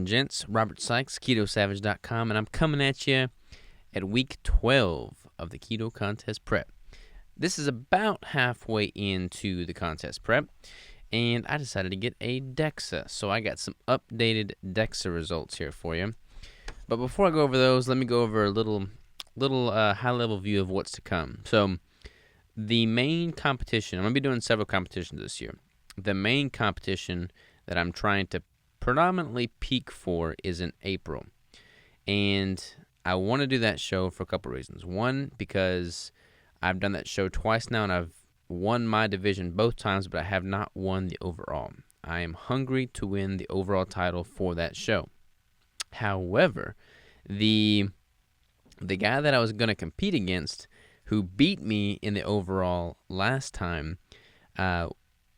and gents, Robert Sykes, KetoSavage.com, and I'm coming at you at week 12 of the Keto Contest Prep. This is about halfway into the contest prep, and I decided to get a DEXA, so I got some updated DEXA results here for you. But before I go over those, let me go over a little high-level view of what's to come. So the main competition, I'm going to be doing several competitions this year. The main competition that I'm trying to predominantly peak for is in April. And I want to do that show for a couple reasons. One, because I've done that show twice now, and I've won my division both times, but I have not won the overall. I am hungry to win the overall title for that show. However, the guy that I was going to compete against, who beat me in the overall last time,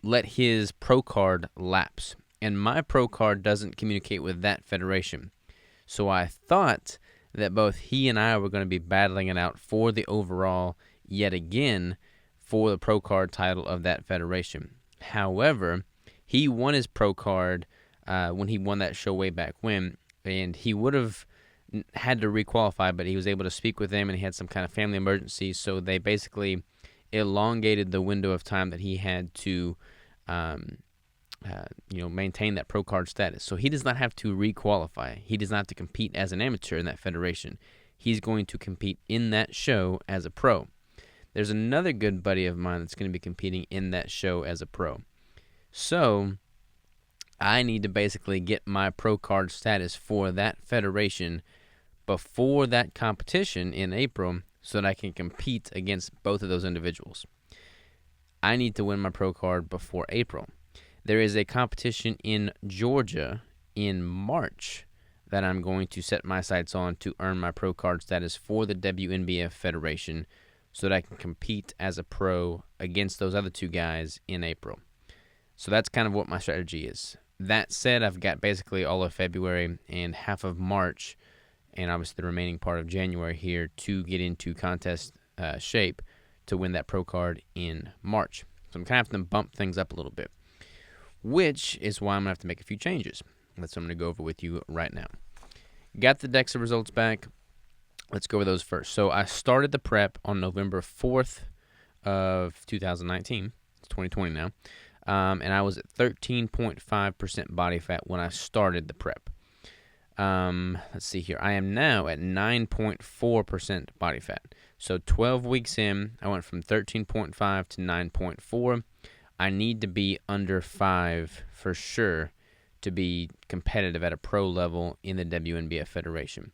let his pro card lapse. And my pro card doesn't communicate with that federation. So I thought that both he and I were going to be battling it out for the overall yet again for the pro card title of that federation. However, he won his pro card when he won that show way back when, and he would have had to requalify, but he was able to speak with them, and he had some kind of family emergency, so they basically elongated the window of time that he had to maintain that pro card status. So he does not have to requalify. He does not have to compete as an amateur in that federation. He's going to compete in that show as a pro. There's another good buddy of mine that's going to be competing in that show as a pro. So I need to basically get my pro card status for that federation before that competition in April so that I can compete against both of those individuals. I need to win my pro card before April. There is a competition in Georgia in March that I'm going to set my sights on to earn my pro card status for the WNBF Federation so that I can compete as a pro against those other two guys in April. So that's kind of what my strategy is. That said, I've got basically all of February and half of March, and obviously the remaining part of January here to get into contest shape to win that pro card in March. So I'm kind of having to bump things up a little bit, which is why I'm going to have to make a few changes. That's what I'm going to go over with you right now. Got the DEXA results back. Let's go over those first. So I started the prep on November 4th of 2019. It's 2020 now. And I was at 13.5% body fat when I started the prep. Let's see here. I am now at 9.4% body fat. So 12 weeks in, I went from 13.5 to 9.4. I need to be under 5 for sure to be competitive at a pro level in the WNBF Federation.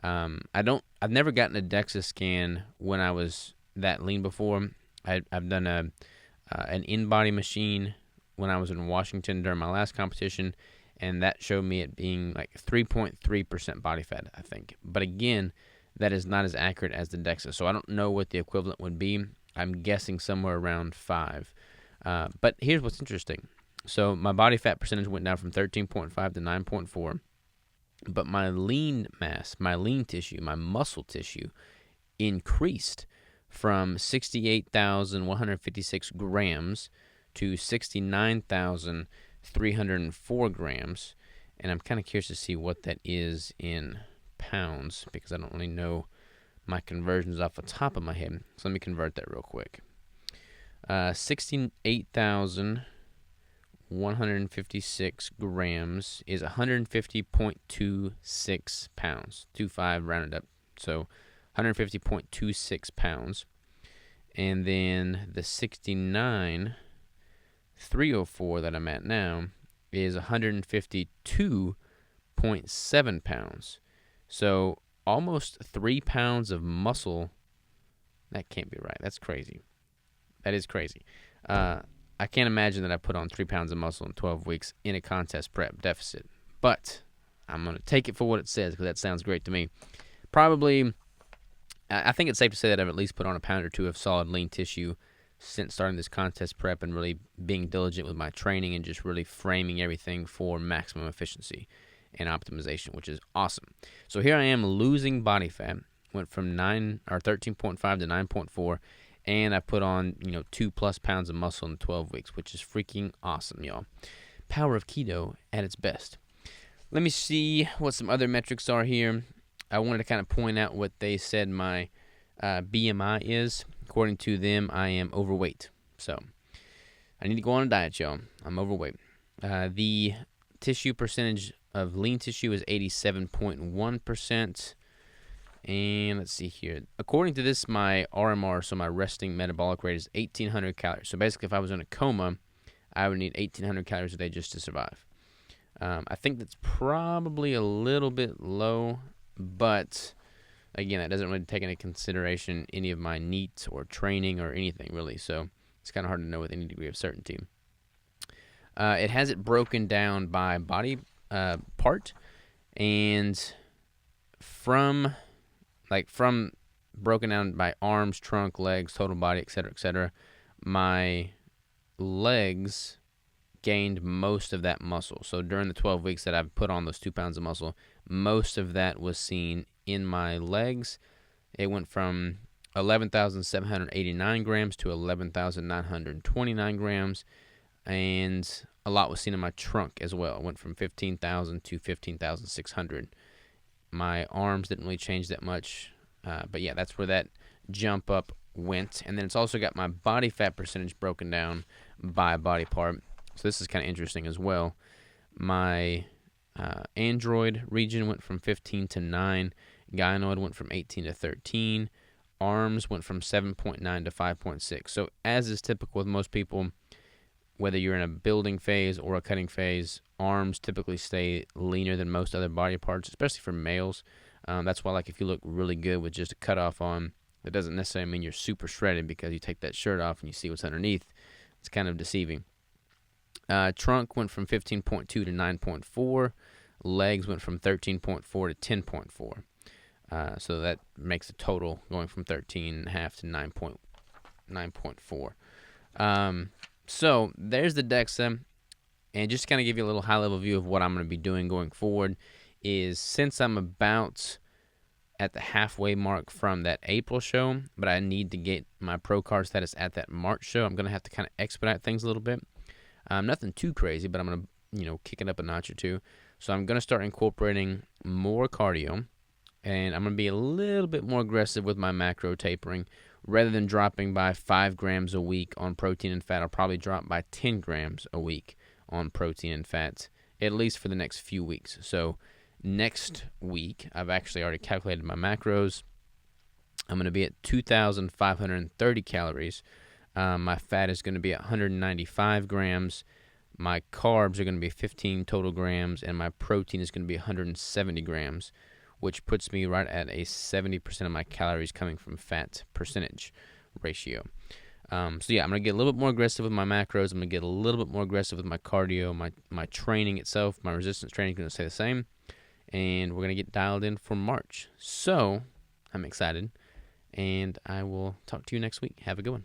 I've never gotten a DEXA scan when I was that lean before. I've done an in-body machine when I was in Washington during my last competition, and that showed me it being like 3.3% body fat, I think. But again, that is not as accurate as the DEXA, so I don't know what the equivalent would be. I'm guessing somewhere around 5. But here's what's interesting. So my body fat percentage went down from 13.5 to 9.4, but my lean mass, my lean tissue, my muscle tissue increased from 68,156 grams to 69,304 grams, and I'm kind of curious to see what that is in pounds because I don't really know my conversions off the top of my head. So let me convert that real quick. 68,156 grams is 150.26 pounds. 25 rounded up. So 150.26 pounds. And then the 69,304 that I'm at now is 152.7 pounds. So almost 3 pounds of muscle. That can't be right. That's crazy. That is crazy. I can't imagine that I put on 3 pounds of muscle in 12 weeks in a contest prep deficit. But I'm going to take it for what it says because that sounds great to me. Probably, I think it's safe to say that I've at least put on a pound or two of solid lean tissue since starting this contest prep and really being diligent with my training and just really framing everything for maximum efficiency and optimization, which is awesome. So here I am losing body fat. Went from 13.5 to 9.4. And I put on, 2+ pounds of muscle in 12 weeks, which is freaking awesome, y'all. Power of keto at its best. Let me see what some other metrics are here. I wanted to kind of point out what they said my BMI is. According to them, I am overweight. So I need to go on a diet, y'all. I'm overweight. The tissue percentage of lean tissue is 87.1%. And let's see here. According to this, my RMR, so my resting metabolic rate, is 1,800 calories. So basically, if I was in a coma, I would need 1,800 calories a day just to survive. I think that's probably a little bit low, but again, that doesn't really take into consideration any of my needs or training or anything, really. So it's kind of hard to know with any degree of certainty. It has it broken down by body part, and from broken down by arms, trunk, legs, total body, etc., my legs gained most of that muscle. So during the 12 weeks that I've put on those 2 pounds of muscle, most of that was seen in my legs. It went from 11,789 grams to 11,929 grams, and a lot was seen in my trunk as well. It went from 15,000 to 15,600. My arms didn't really change that much, but yeah, that's where that jump up went. And then it's also got my body fat percentage broken down by body part. So this is kind of interesting as well. My android region went from 15 to 9. Gynoid went from 18 to 13. Arms went from 7.9 to 5.6. So as is typical with most people, whether you're in a building phase or a cutting phase, arms typically stay leaner than most other body parts, especially for males. That's why, like, if you look really good with just a cutoff on, that doesn't necessarily mean you're super shredded, because you take that shirt off and you see what's underneath. It's kind of deceiving. Trunk went from 15.2 to 9.4. Legs went from 13.4 to 10.4. So that makes a total going from 13.5 to 9.4. So there's the DEXA. And just to kind of give you a little high-level view of what I'm going to be doing going forward is, since I'm about at the halfway mark from that April show, but I need to get my pro card status at that March show, I'm going to have to kind of expedite things a little bit. Nothing too crazy, but I'm going to, kick it up a notch or two. So I'm going to start incorporating more cardio, and I'm going to be a little bit more aggressive with my macro tapering. Rather than dropping by 5 grams a week on protein and fat, I'll probably drop by 10 grams a week on protein and fats, at least for the next few weeks. So next week, I've actually already calculated my macros. I'm going to be at 2,530 calories. My fat is going to be at 195 grams. My carbs are going to be 15 total grams, and my protein is going to be 170 grams, which puts me right at a 70% of my calories coming from fat percentage ratio. So yeah, I'm going to get a little bit more aggressive with my macros. I'm going to get a little bit more aggressive with my cardio. My training itself, my resistance training is going to stay the same. And we're going to get dialed in for March. So I'm excited, and I will talk to you next week. Have a good one.